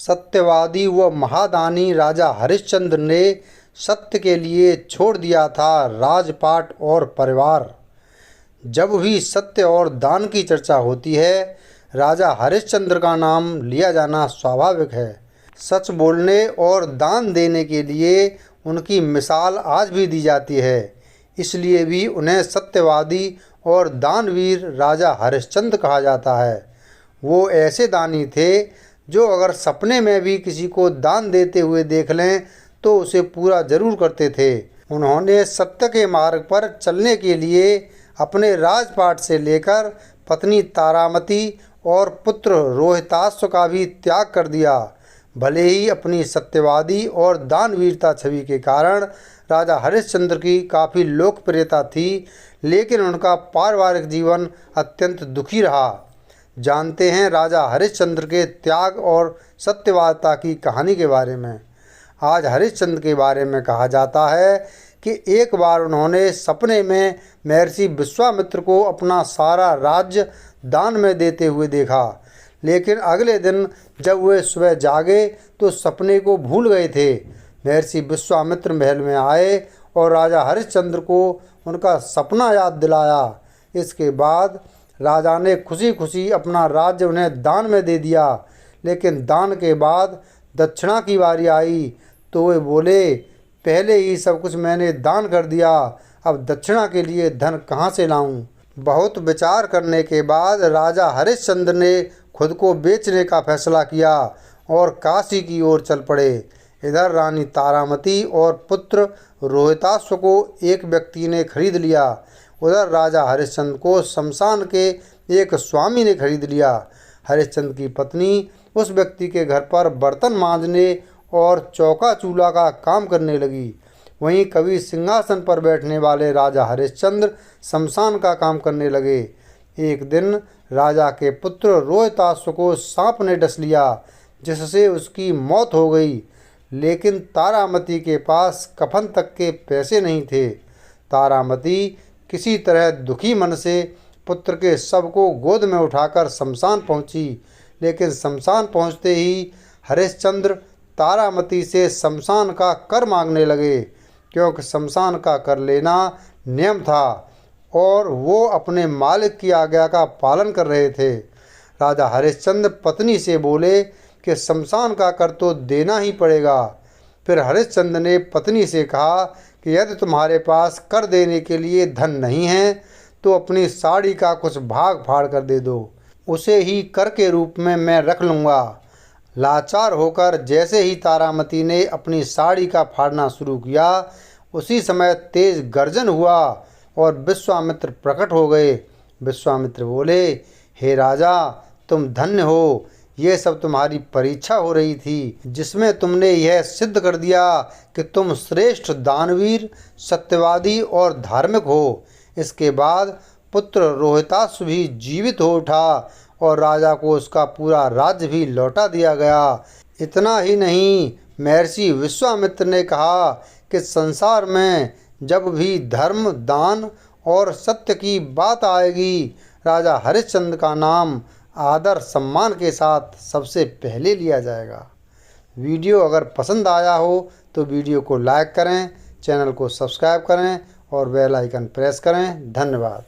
सत्यवादी व महादानी राजा हरिश्चंद्र ने सत्य के लिए छोड़ दिया था राजपाट और परिवार। जब भी सत्य और दान की चर्चा होती है, राजा हरिश्चंद्र का नाम लिया जाना स्वाभाविक है। सच बोलने और दान देने के लिए उनकी मिसाल आज भी दी जाती है। इसलिए भी उन्हें सत्यवादी और दानवीर राजा हरिश्चंद्र कहा जाता है। वो ऐसे दानी थे जो अगर सपने में भी किसी को दान देते हुए देख लें तो उसे पूरा जरूर करते थे। उन्होंने सत्य के मार्ग पर चलने के लिए अपने राजपाट से लेकर पत्नी तारामती और पुत्र रोहिताश्व का भी त्याग कर दिया। भले ही अपनी सत्यवादी और दानवीरता छवि के कारण राजा हरिश्चंद्र की काफ़ी लोकप्रियता थी, लेकिन उनका पारिवारिक जीवन अत्यंत दुखी रहा। जानते हैं राजा हरिश्चंद्र के त्याग और सत्यवादिता की कहानी के बारे में। आज हरिश्चंद्र के बारे में कहा जाता है कि एक बार उन्होंने सपने में महर्षि विश्वामित्र को अपना सारा राज्य दान में देते हुए देखा, लेकिन अगले दिन जब वे सुबह जागे तो सपने को भूल गए थे। महर्षि विश्वामित्र महल में आए और राजा हरिश्चंद्र को उनका सपना याद दिलाया। इसके बाद राजा ने खुशी खुशी अपना राज्य उन्हें दान में दे दिया, लेकिन दान के बाद दक्षिणा की बारी आई तो वे बोले, पहले ही सब कुछ मैंने दान कर दिया, अब दक्षिणा के लिए धन कहाँ से लाऊं? बहुत विचार करने के बाद राजा हरिश्चंद्र ने खुद को बेचने का फैसला किया और काशी की ओर चल पड़े। इधर रानी तारामती और पुत्र रोहिताश्व को एक व्यक्ति ने खरीद लिया। उधर राजा हरिश्चंद्र को शमशान के एक स्वामी ने खरीद लिया। हरिश्चंद्र की पत्नी उस व्यक्ति के घर पर बर्तन मांजने और चौका चूल्हा का काम करने लगी। वहीं कभी सिंहासन पर बैठने वाले राजा हरिश्चंद्र शमशान का काम करने लगे। एक दिन राजा के पुत्र रोहिताश्व को सांप ने डस लिया, जिससे उसकी मौत हो गई, लेकिन तारामती के पास कफन तक के पैसे नहीं थे। तारामती किसी तरह दुखी मन से पुत्र के शव को गोद में उठाकर शमशान पहुंची, लेकिन शमशान पहुंचते ही हरिश्चंद्र तारामती से शमशान का कर मांगने लगे, क्योंकि शमशान का कर लेना नियम था और वो अपने मालिक की आज्ञा का पालन कर रहे थे। राजा हरिश्चंद्र पत्नी से बोले कि शमशान का कर तो देना ही पड़ेगा। फिर हरिश्चंद्र ने पत्नी से कहा कि यदि तुम्हारे पास कर देने के लिए धन नहीं है तो अपनी साड़ी का कुछ भाग फाड़ कर दे दो, उसे ही कर के रूप में मैं रख लूँगा। लाचार होकर जैसे ही तारामती ने अपनी साड़ी का फाड़ना शुरू किया, उसी समय तेज गर्जन हुआ और विश्वामित्र प्रकट हो गए। विश्वामित्र बोले, हे राजा, तुम धन्य हो। ये सब तुम्हारी परीक्षा हो रही थी, जिसमें तुमने यह सिद्ध कर दिया कि तुम श्रेष्ठ दानवीर, सत्यवादी और धार्मिक हो। इसके बाद पुत्र रोहिताश्व भी जीवित हो उठा और राजा को उसका पूरा राज्य भी लौटा दिया गया। इतना ही नहीं, महर्षि विश्वामित्र ने कहा कि संसार में जब भी धर्म, दान और सत्य की बात आएगी, राजा हरिश्चंद्र का नाम आदर सम्मान के साथ सबसे पहले लिया जाएगा। वीडियो अगर पसंद आया हो तो वीडियो को लाइक करें, चैनल को सब्सक्राइब करें और बेल आइकन प्रेस करें। धन्यवाद।